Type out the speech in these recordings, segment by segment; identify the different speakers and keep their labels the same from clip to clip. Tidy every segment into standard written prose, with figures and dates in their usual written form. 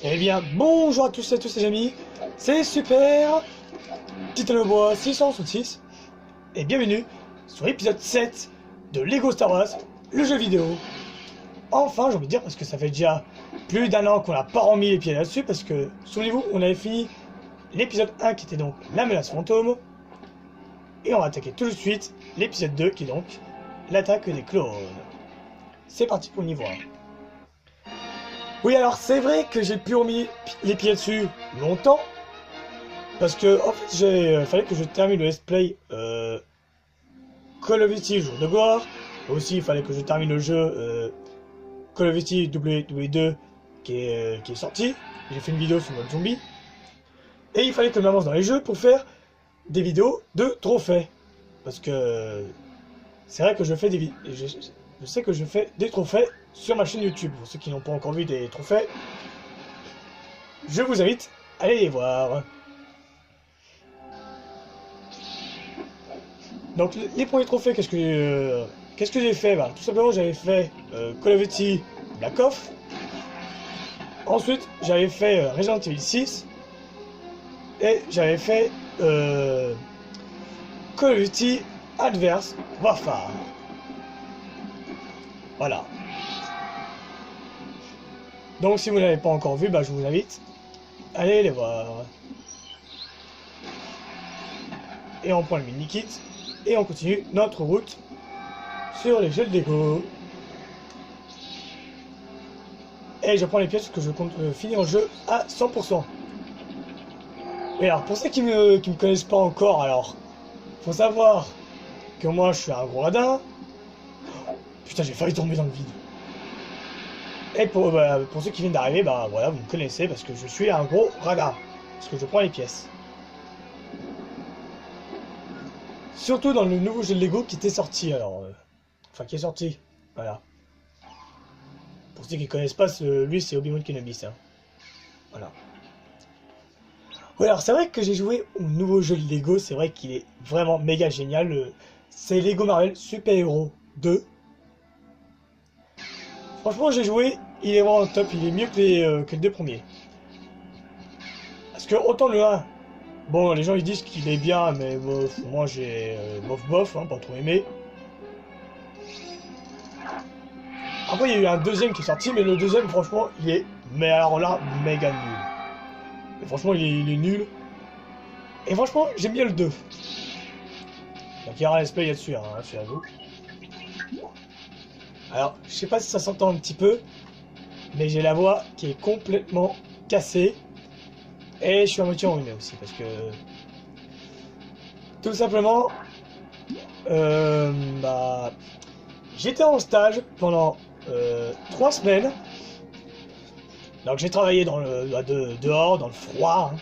Speaker 1: Eh bien, bonjour à tous et à tous les amis, c'est Super Titanbois 666 et bienvenue sur l'épisode 7 de Lego Star Wars, le jeu vidéo. Enfin, j'ai envie de dire, parce que ça fait déjà plus d'un an qu'on n'a pas remis les pieds là-dessus, parce que, souvenez-vous, on avait fini l'épisode 1 qui était donc la menace fantôme, et on va attaquer tout de suite l'épisode 2 qui est donc l'attaque des clones. C'est parti pour le niveau 1. Oui, alors c'est vrai que j'ai pu remis les pieds dessus longtemps, parce que en fait fallait que je termine le let's play Call of Duty Jour de Gloire. Aussi il fallait que je termine le jeu Call of Duty WWE2 qui est sorti. J'ai fait une vidéo sur le mode zombie. Et il fallait que je m'avance dans les jeux pour faire des vidéos de trophées. Parce que c'est vrai que je fais des vidéos. Je sais que je fais des trophées sur ma chaîne YouTube. Pour ceux qui n'ont pas encore vu des trophées, je vous invite à aller les voir. Donc les premiers trophées, qu'est-ce que j'ai fait? Tout simplement j'avais fait Call of Duty Black Ops. Ensuite j'avais fait Resident Evil 6. Et j'avais fait Call of Duty Advanced Warfare. Voilà. Donc si vous n'avez pas encore vu, je vous invite à aller les voir. Et on prend le mini-kit et on continue notre route sur les jeux de Lego. Et je prends les pièces que je compte finir le jeu à 100%. Et alors pour ceux qui me connaissent pas encore, alors faut savoir que moi je suis un gros radin. Putain, j'ai failli tomber dans le vide. Et pour ceux qui viennent d'arriver, voilà, vous me connaissez parce que je suis un gros radin. Parce que je prends les pièces. Surtout dans le nouveau jeu de Lego qui était sorti, alors... enfin, qui est sorti, voilà. Pour ceux qui connaissent pas, lui c'est Obi-Wan Kenobi, hein. Voilà. Ouais, alors c'est vrai que j'ai joué au nouveau jeu de Lego, c'est vrai qu'il est vraiment méga génial. C'est Lego Marvel Super Hero 2. Franchement, j'ai joué, il est vraiment top, il est mieux que les deux premiers. Parce que autant le 1, bon, les gens ils disent qu'il est bien, mais bof, moi j'ai bof, pas trop aimé. Après, il y a eu un deuxième qui est sorti, mais le deuxième, franchement, il est, mais alors là, méga nul. Mais franchement, il est nul. Et franchement, j'aime bien le 2. Donc il y aura un let's play là-dessus, hein, c'est à vous. Alors, je sais pas si ça s'entend un petit peu, mais j'ai la voix qui est complètement cassée. Et je suis à moitié enrhumé aussi, parce que... tout simplement... j'étais en stage pendant 3 semaines. Donc j'ai travaillé dans dehors, dans le froid. Hein.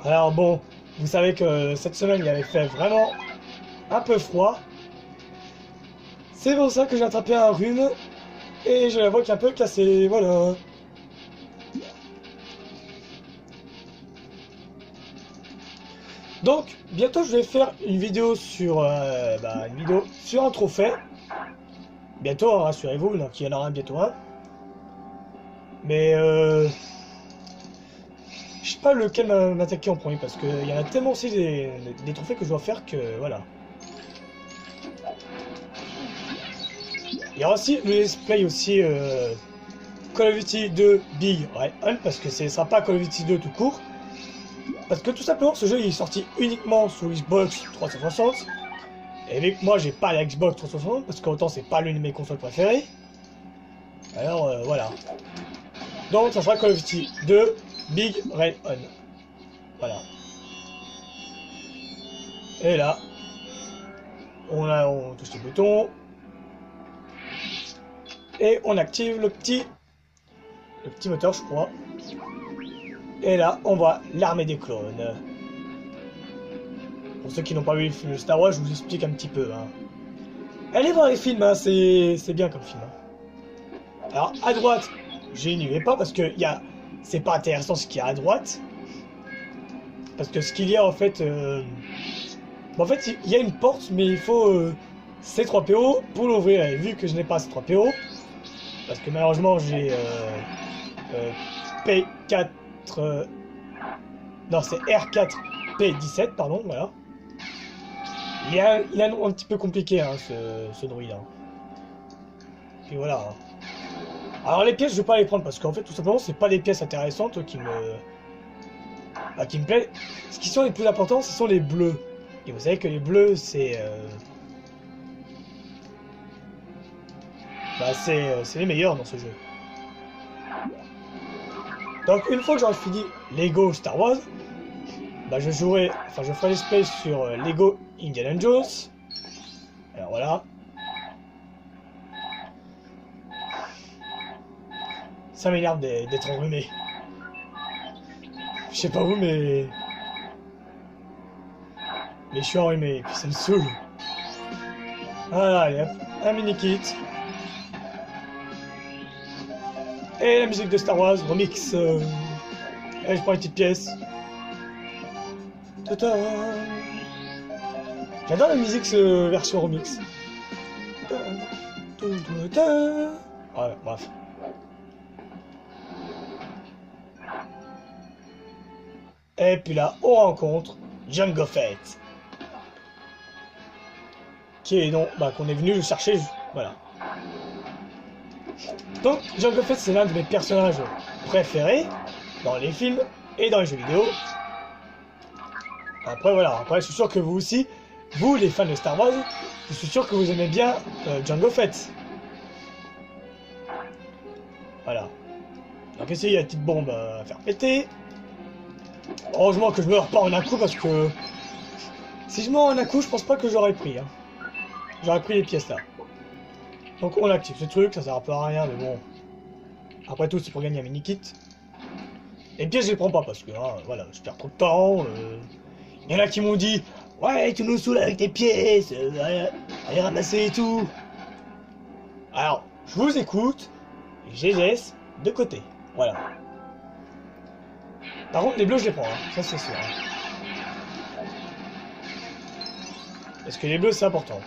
Speaker 1: Alors bon, vous savez que cette semaine, il avait fait vraiment un peu froid. C'est pour ça que j'ai attrapé un rhume et j'ai la voix qui est un peu cassée, voilà. Donc, bientôt je vais faire une vidéo sur un trophée. Bientôt, hein, rassurez-vous, donc il y en aura un bientôt un. Mais je sais pas lequel m'attaquer en premier parce qu'il y en a tellement aussi des trophées que je dois faire que voilà. Il y aura aussi le let's play aussi Call of Duty 2 Big Red Hunt parce que c'est sympa Call of Duty 2 tout court. Parce que tout simplement ce jeu il est sorti uniquement sur Xbox 360. Et vu que moi j'ai pas la Xbox 360 parce qu'autant c'est pas l'une de mes consoles préférées. Alors voilà. Donc ça sera Call of Duty 2 Big Red Hunt. Voilà. Et là, on touche les boutons. Et on active le petit moteur, je crois. Et là, on voit l'armée des clones. Pour ceux qui n'ont pas vu le Star Wars, je vous explique un petit peu. Hein. Allez voir les films, hein, c'est bien comme film. Hein. Alors, à droite, je n'y vais pas parce que c'est pas intéressant ce qu'il y a à droite. Parce que ce qu'il y a en fait... il y a une porte, mais il faut C3PO pour l'ouvrir. Et vu que je n'ai pas C3PO, parce que malheureusement j'ai P4... non, c'est R4P17, pardon, voilà. Il a un nom un petit peu compliqué, hein, ce druide. Hein. Et voilà. Hein. Alors les pièces, je vais pas les prendre parce qu'en fait, tout simplement, c'est pas des pièces intéressantes qui me plaisent. Ce qui sont les plus importants, ce sont les bleus. Et vous savez que les bleus, c'est les meilleurs dans ce jeu. Donc une fois que j'aurai fini Lego Star Wars, bah je ferai l'espèce sur Lego Indiana Jones. Alors voilà. Ça m'énerve d'être enrhumé. Je sais pas vous, mais je suis enrhumé et puis ça me saoule. Voilà, allez hop, un mini kit. Et la musique de Star Wars, remix. Allez, je prends une petite pièce. J'adore la musique, version remix. Ouais, bref. Et puis là, on rencontre Jango Fett. Qui est donc, qu'on est venu le chercher, voilà. Donc, Jango Fett, c'est l'un de mes personnages préférés dans les films et dans les jeux vidéo. Après, voilà, je suis sûr que vous aussi, vous les fans de Star Wars, je suis sûr que vous aimez bien Jango Fett. Voilà. Donc ici, il y a une petite bombe à faire péter. Heureusement que je meurs pas en un coup parce que si je meurs en un coup, je pense pas que j'aurais pris. Hein. J'aurais pris les pièces là. Donc on active ce truc, ça sert un peu à rien, mais bon. Après tout, c'est pour gagner un mini kit. Les pièces, je les prends pas parce que voilà, je perds trop de temps. Il y en a qui m'ont dit ouais, tu nous saoules avec tes pièces, allez ramasser et tout. Alors, je vous écoute et je les laisse de côté. Voilà. Par contre, les bleus, je les prends, hein. Ça c'est sûr. Hein. Parce que les bleus, c'est important.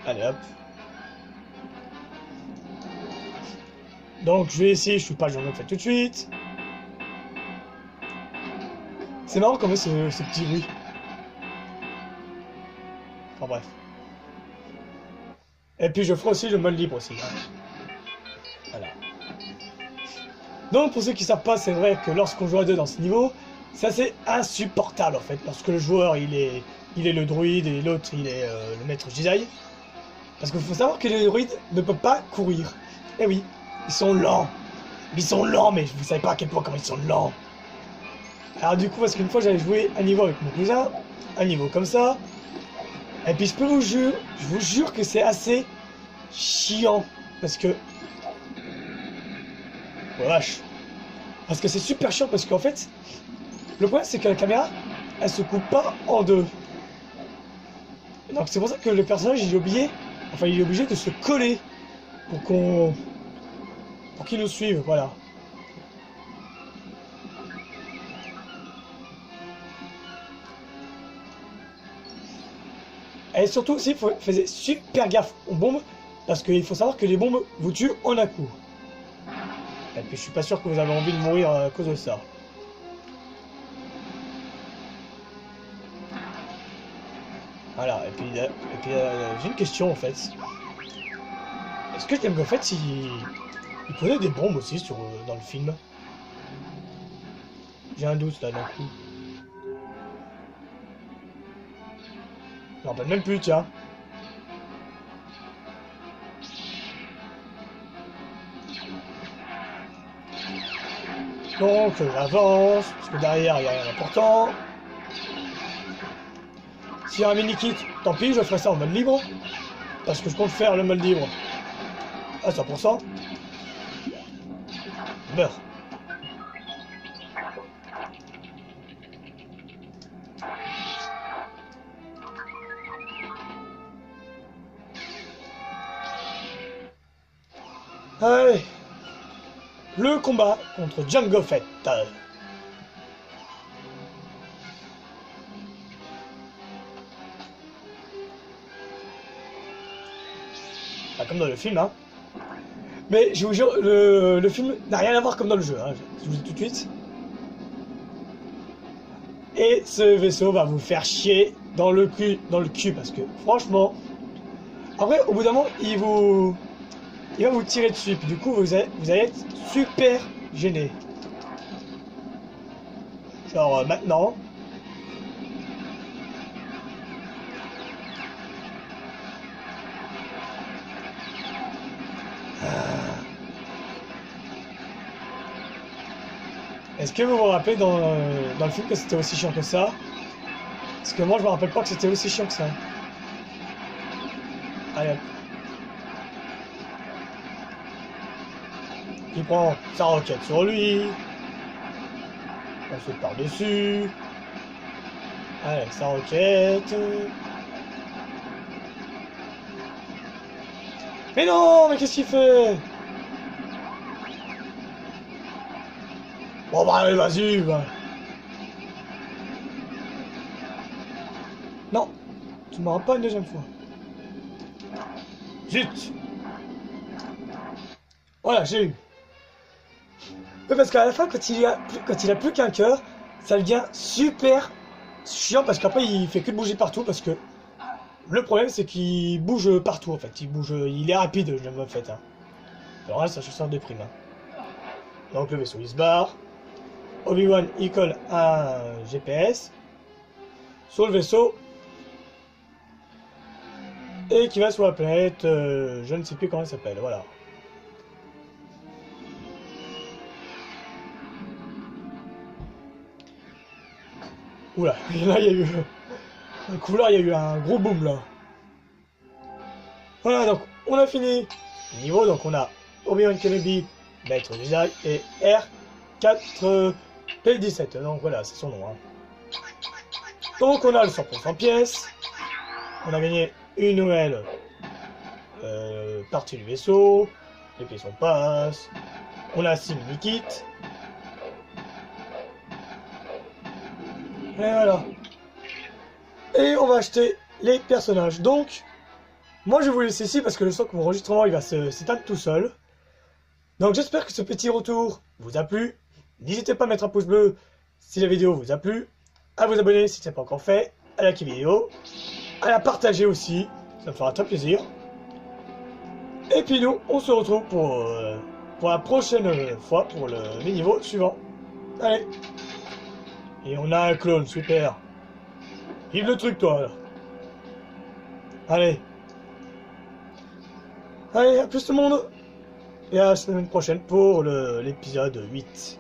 Speaker 1: Allez hop. Donc je vais essayer, je suis pas Jango Fett tout de suite. C'est marrant comme ce petit bruit. Enfin bref. Et puis je ferai aussi le mode libre aussi. Hein. Voilà. Donc pour ceux qui savent pas, c'est vrai que lorsqu'on joue à deux dans ce niveau, c'est assez insupportable en fait. Parce que le joueur il est le druide et l'autre il est le maître Jedi. Parce qu'il faut savoir que les druides ne peuvent pas courir. Eh oui, ils sont lents. Ils sont lents, mais vous savez pas à quel point comment ils sont lents. Alors du coup, parce qu'une fois j'avais joué un niveau avec mon cousin, un niveau comme ça, et puis je vous jure que c'est assez chiant, parce que... Oh vache. Parce que c'est super chiant, parce qu'en fait, le problème c'est que la caméra, elle se coupe pas en deux. Donc c'est pour ça que le personnage il est obligé de se coller pour qu'il nous suive, voilà. Et surtout aussi, faites super gaffe aux bombes, parce qu'il faut savoir que les bombes vous tuent en un coup. Et puis je suis pas sûr que vous avez envie de mourir à cause de ça. Voilà, et puis j'ai une question en fait. Est-ce que Jango Fett il prenait des bombes aussi dans le film? J'ai un doute là d'un coup. Je me rappelle même plus, tiens. Donc j'avance, parce que derrière il n'y a rien d'important. S'il y a un mini kit, tant pis, je ferai ça en mode libre. Parce que je compte faire le mode libre à 100%. Meurs. Allez. Le combat contre Jango Fett. Comme dans le film, hein. Mais je vous jure, le film n'a rien à voir comme dans le jeu, hein, je vous le dis tout de suite. Et ce vaisseau va vous faire chier dans le cul, parce que franchement... Après, au bout d'un moment, il va vous tirer dessus, puis du coup, vous allez être super gêné. Genre, maintenant... Est-ce que vous vous rappelez dans le film que c'était aussi chiant que ça? Parce que moi je me rappelle pas que c'était aussi chiant que ça. Allez hop. Il prend sa roquette sur lui. On saute par-dessus. Allez, sa roquette. Mais non, mais qu'est-ce qu'il fait? Bon bah allez, vas-y, bah. Non, tu m'auras pas une deuxième fois. Zut. Voilà, j'ai eu. Oui, parce qu'à la fin, quand il a plus qu'un cœur, ça devient super chiant parce qu'après il fait que de bouger partout parce que le problème c'est qu'il bouge partout en fait. Il est rapide, je en fait. Hein. Alors là, ça sort des primes. Hein. Donc le vaisseau il se barre. Obi-Wan il colle un GPS sur le vaisseau et qui va sur la planète, je ne sais plus comment elle s'appelle, voilà. Oula, là il y a eu... Le couloir, il y a eu un gros boom là. Voilà, donc on a fini le niveau, donc on a Obi-Wan Kenobi, maître du Jedi, et R4P17, donc voilà, c'est son nom. Hein. Donc on a le 100% pièces, on a gagné une nouvelle partie du vaisseau, les pièces on passe, on a 6 mini-kits. Et voilà. Et on va acheter les personnages. Donc, moi je vais vous laisser ici parce que je sens que mon enregistrement il va s'éteindre tout seul. Donc j'espère que ce petit retour vous a plu. N'hésitez pas à mettre un pouce bleu si la vidéo vous a plu, à vous abonner si ce n'est pas encore fait, à liker la vidéo, à la partager aussi, ça me fera très plaisir. Et puis nous, on se retrouve pour la prochaine fois, pour les niveaux suivants. Allez. Et on a un clone, super. Vive le truc, toi, là. Allez. Allez, à plus tout le monde. Et à la semaine prochaine pour l'épisode 8.